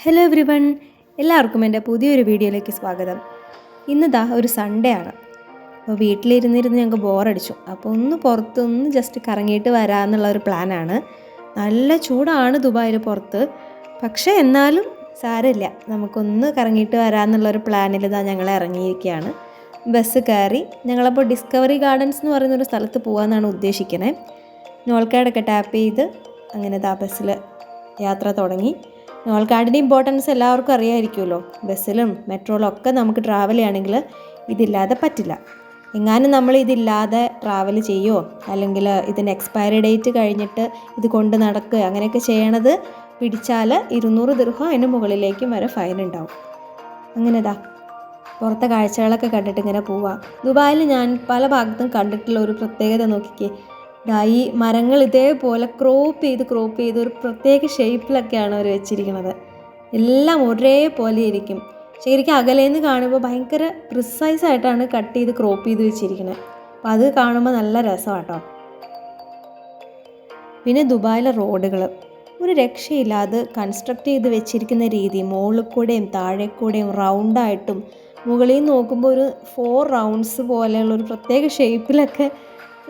Hello every one, എല്ലാവർക്കും എൻ്റെ പുതിയൊരു വീഡിയോയിലേക്ക് സ്വാഗതം. ഇന്നിതാ ഒരു സൺഡേ ആണ്. അപ്പോൾ വീട്ടിലിരുന്നിരുന്ന് ഞങ്ങൾക്ക് ബോറടിച്ചു. അപ്പോൾ ഒന്ന് പുറത്തൊന്ന് ജസ്റ്റ് കറങ്ങിയിട്ട് വരാമെന്നുള്ള ഒരു പ്ലാനാണ്. നല്ല ചൂടാണ് ദുബായിൽ പുറത്ത്, പക്ഷേ എന്നാലും സാരമില്ല, നമുക്കൊന്ന് കറങ്ങിയിട്ട് വരാമെന്നുള്ളൊരു പ്ലാനിൽ ഇതാ ഞങ്ങൾ ഇറങ്ങിയിരിക്കുകയാണ്. ബസ് കയറി ഞങ്ങളപ്പോൾ ഡിസ്കവറി ഗാർഡൻസ് എന്ന് പറയുന്നൊരു സ്ഥലത്ത് പോകാമെന്നാണ് ഉദ്ദേശിക്കുന്നത്. നോൾക്കാർഡൊക്കെ ടാപ്പ് ചെയ്ത് അങ്ങനെ ഇതാ ബസ്സിൽ യാത്ര തുടങ്ങി. നോൾക്കാർഡിൻ്റെ ഇമ്പോർട്ടൻസ് എല്ലാവർക്കും അറിയാമായിരിക്കുമല്ലോ. ബസ്സിലും മെട്രോയിലും ഒക്കെ നമുക്ക് ട്രാവൽ ചെയ്യണമെങ്കിൽ ഇതില്ലാതെ പറ്റില്ല. എങ്ങാനും നമ്മൾ ഇതില്ലാതെ ട്രാവൽ ചെയ്യുമോ അല്ലെങ്കിൽ ഇതിൻ്റെ എക്സ്പയറി ഡേറ്റ് കഴിഞ്ഞിട്ട് ഇത് കൊണ്ട് നടക്കുക അങ്ങനെയൊക്കെ ചെയ്യണത് പിടിച്ചാൽ 200 ദിർഹം അതിന് മുകളിലേക്കും വരെ ഫൈൻ ഉണ്ടാവും. അങ്ങനെതാ പുറത്തെ കാഴ്ചകളൊക്കെ കണ്ടിട്ട് ഇങ്ങനെ പോവാം. ദുബായിൽ ഞാൻ പല ഭാഗത്തും കണ്ടിട്ടുള്ള ഒരു പ്രത്യേകത നോക്കിക്കേ, ഈ മരങ്ങൾ ഇതേപോലെ ക്രോപ്പ് ചെയ്ത് ഒരു പ്രത്യേക ഷേപ്പിലൊക്കെയാണ് അവർ വെച്ചിരിക്കുന്നത്. എല്ലാം ഒരേപോലെ ഇരിക്കും. ശരിക്കും അകലേന്ന് കാണുമ്പോൾ ഭയങ്കര പ്രിസൈസായിട്ടാണ് കട്ട് ചെയ്ത് ക്രോപ്പ് ചെയ്ത് വെച്ചിരിക്കുന്നത്. അപ്പോൾ അത് കാണുമ്പോൾ നല്ല രസമാണ് കേട്ടോ. പിന്നെ ദുബായിലെ റോഡുകൾ ഒരു രക്ഷയില്ലാതെ കൺസ്ട്രക്ട് ചെയ്ത് വെച്ചിരിക്കുന്ന രീതി, മുകളിൽ കൂടെയും താഴെ കൂടെയും റൗണ്ടായിട്ടും മുകളിൽ നിന്ന് നോക്കുമ്പോൾ ഒരു 4 റൗണ്ട്സ് പോലെയുള്ളൊരു പ്രത്യേക ഷേപ്പിലൊക്കെ.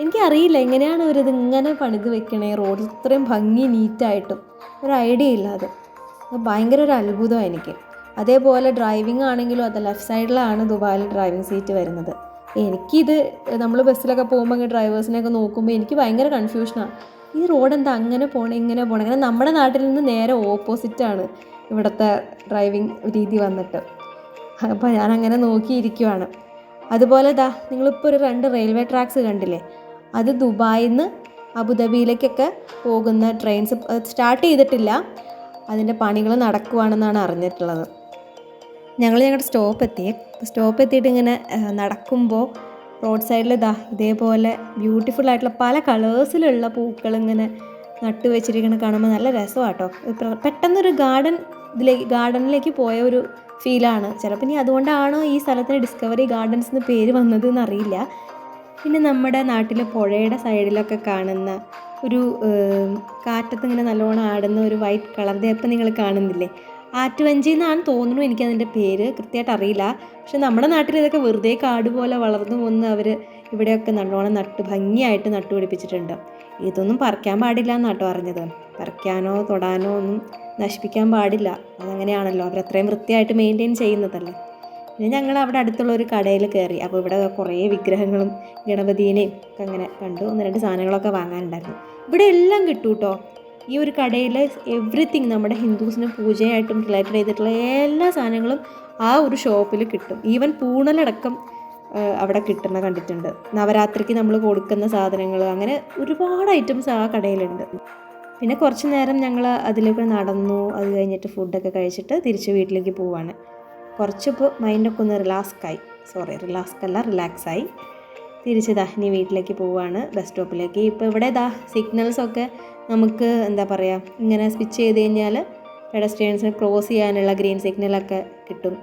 എനിക്കറിയില്ല എങ്ങനെയാണ് അവരിത് ഇങ്ങനെ പണിത് വെക്കണേ, റോഡ് ഇത്രയും ഭംഗി നീറ്റായിട്ടും ഒരു ഐഡിയ ഇല്ല. അത് ഭയങ്കര ഒരു അത്ഭുതമാണ് എനിക്ക്. അതേപോലെ ഡ്രൈവിംഗ് ആണെങ്കിലും അത് ലെഫ്റ്റ് സൈഡിലാണ് ദുബായിൽ ഡ്രൈവിംഗ് സീറ്റ് വരുന്നത്. എനിക്കിത് നമ്മൾ ബസ്സിലൊക്കെ പോകുമ്പോൾ ഡ്രൈവേഴ്സിനെയൊക്കെ നോക്കുമ്പോൾ എനിക്ക് ഭയങ്കര കൺഫ്യൂഷനാണ്. ഈ റോഡ് എന്താ അങ്ങനെ പോകണം ഇങ്ങനെ പോകണം. അങ്ങനെ നമ്മുടെ നാട്ടിൽ നിന്ന് നേരെ ഓപ്പോസിറ്റാണ് ഇവിടുത്തെ ഡ്രൈവിംഗ് രീതി വന്നിട്ട്. അപ്പോൾ ഞാനങ്ങനെ നോക്കിയിരിക്കുവാണ്. അതുപോലെ നിങ്ങളിപ്പോൾ ഒരു 2 റെയിൽവേ ട്രാക്സ് കണ്ടില്ലേ, അത് ദുബായിൽ നിന്ന് അബുദാബിയിലേക്കൊക്കെ പോകുന്ന ട്രെയിൻസ് സ്റ്റാർട്ട് ചെയ്തിട്ടില്ല, അതിൻ്റെ പണികൾ നടക്കുവാണെന്നാണ് അറിഞ്ഞിട്ടുള്ളത്. ഞങ്ങളുടെ സ്റ്റോപ്പ് എത്തിയിട്ട് ഇങ്ങനെ നടക്കുമ്പോൾ റോഡ് സൈഡിൽ ഇതേപോലെ ബ്യൂട്ടിഫുൾ ആയിട്ടുള്ള പല കളേഴ്സിലുള്ള പൂക്കൾ ഇങ്ങനെ നട്ടു വെച്ചിരിക്കണ കാണുമ്പോൾ നല്ല രസമാണ് കേട്ടോ. പെട്ടെന്നൊരു ഗാർഡനിലേക്ക് പോയ ഒരു ഫീലാണ്. ചിലപ്പോൾ ഇനി അതുകൊണ്ടാണോ ഈ സ്ഥലത്തിന് ഡിസ്കവറി ഗാർഡൻസ് എന്ന് പേര് വന്നത് എന്നറിയില്ല. പിന്നെ നമ്മുടെ നാട്ടിലെ പുഴയുടെ സൈഡിലൊക്കെ കാണുന്ന ഒരു കാറ്റത്ത് ഇങ്ങനെ നല്ലോണം ആടുന്ന ഒരു വൈറ്റ് കളറിൻ്റെ ഇപ്പം നിങ്ങൾ കാണുന്നില്ലേ, ആറ്റുവഞ്ചി എന്നാണ് തോന്നുന്നു. എനിക്കതിൻ്റെ പേര് കൃത്യമായിട്ട് അറിയില്ല. പക്ഷെ നമ്മുടെ നാട്ടിൽ ഇതൊക്കെ വെറുതെ കാട് പോലെ വളർന്നു വന്ന് അവർ ഇവിടെയൊക്കെ നല്ലോണം ഭംഗിയായിട്ട് നട്ടുപിടിപ്പിച്ചിട്ടുണ്ട്. ഇതൊന്നും പറിക്കാൻ പാടില്ല എന്നാട്ടോ അറിഞ്ഞത്. പറിക്കാനോ തൊടാനോ ഒന്നും നശിപ്പിക്കാൻ പാടില്ല. അതങ്ങനെയാണല്ലോ, അവരത്രയും വൃത്തിയായിട്ട് മെയിൻറ്റെയിൻ ചെയ്യുന്നതല്ലേ. പിന്നെ ഞങ്ങൾ അവിടെ അടുത്തുള്ള ഒരു കടയിൽ കയറി. അപ്പോൾ ഇവിടെ കുറേ വിഗ്രഹങ്ങളും ഗണപതിനെയും ഒക്കെ അങ്ങനെ കണ്ടു. 1-2 സാധനങ്ങളൊക്കെ വാങ്ങാനുണ്ടായിരുന്നു. ഇവിടെ എല്ലാം കിട്ടും കേട്ടോ. ഈ ഒരു കടയിൽ എവ്രിതിങ് നമ്മുടെ ഹിന്ദുസിന് പൂജയായിട്ടും റിലേറ്റഡ് ചെയ്തിട്ടുള്ള എല്ലാ സാധനങ്ങളും ആ ഒരു ഷോപ്പിൽ കിട്ടും. ഈവൻ പൂണലടക്കം അവിടെ കിട്ടുന്ന കണ്ടിട്ടുണ്ട്. നവരാത്രിക്ക് നമ്മൾ കൊടുക്കുന്ന സാധനങ്ങൾ, അങ്ങനെ ഒരുപാട് ഐറ്റംസ് ആ കടയിലുണ്ട്. പിന്നെ കുറച്ച് നേരം ഞങ്ങൾ അതിലൊക്കെ നടന്നു. അത് കഴിഞ്ഞിട്ട് ഫുഡൊക്കെ കഴിച്ചിട്ട് തിരിച്ച് വീട്ടിലേക്ക് പോവാണ്. കുറച്ചിപ്പോൾ മൈൻഡൊക്കെ ഒന്ന് റിലാക്സായി തിരിച്ച് ഇനി വീട്ടിലേക്ക് പോവാണ്, ബസ് സ്റ്റോപ്പിലേക്ക്. ഇപ്പോൾ ഇവിടെ സിഗ്നൽസൊക്കെ നമുക്ക് എന്താ പറയുക, ഇങ്ങനെ സ്വിച്ച് ചെയ്ത് കഴിഞ്ഞാൽ പെഡസ്ട്രിയൻസിന് ക്രോസ് ചെയ്യാനുള്ള ഗ്രീൻ സിഗ്നലൊക്കെ കിട്ടും.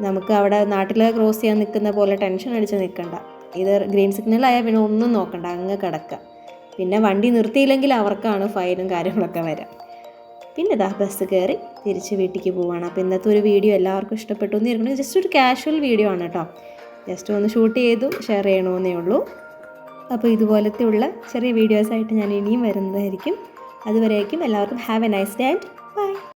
നമുക്ക് അവിടെ നാട്ടിൽ ക്രോസ് ചെയ്യാൻ നിൽക്കുന്ന പോലെ ടെൻഷൻ അടിച്ച് നിൽക്കണ്ട. ഇത് ഗ്രീൻ സിഗ്നലായാൽ പിന്നെ ഒന്നും നോക്കണ്ട, അങ്ങ് കിടക്കുക. പിന്നെ വണ്ടി നിർത്തിയില്ലെങ്കിൽ അവർക്കാണ് ഫൈനും കാര്യങ്ങളൊക്കെ വരാം. പിന്നെ ബസ് കയറി തിരിച്ച് വീട്ടിലേക്ക് പോവുകയാണ്. അപ്പോൾ ഇന്നത്തെ ഒരു വീഡിയോ എല്ലാവർക്കും ഇഷ്ടപ്പെട്ടു എന്ന് ഇരിക്കണം. ജസ്റ്റ് ഒരു കാഷ്വൽ വീഡിയോ ആണ് കേട്ടോ. ജസ്റ്റ് ഒന്ന് ഷൂട്ട് ചെയ്തു ഷെയർ ചെയ്യണമെന്നേ ഉള്ളൂ. അപ്പോൾ ഇതുപോലത്തെ ഉള്ള ചെറിയ വീഡിയോസായിട്ട് ഞാൻ ഇനിയും വരുന്നതായിരിക്കും. അതുവരേക്കും എല്ലാവർക്കും have a nice day and by.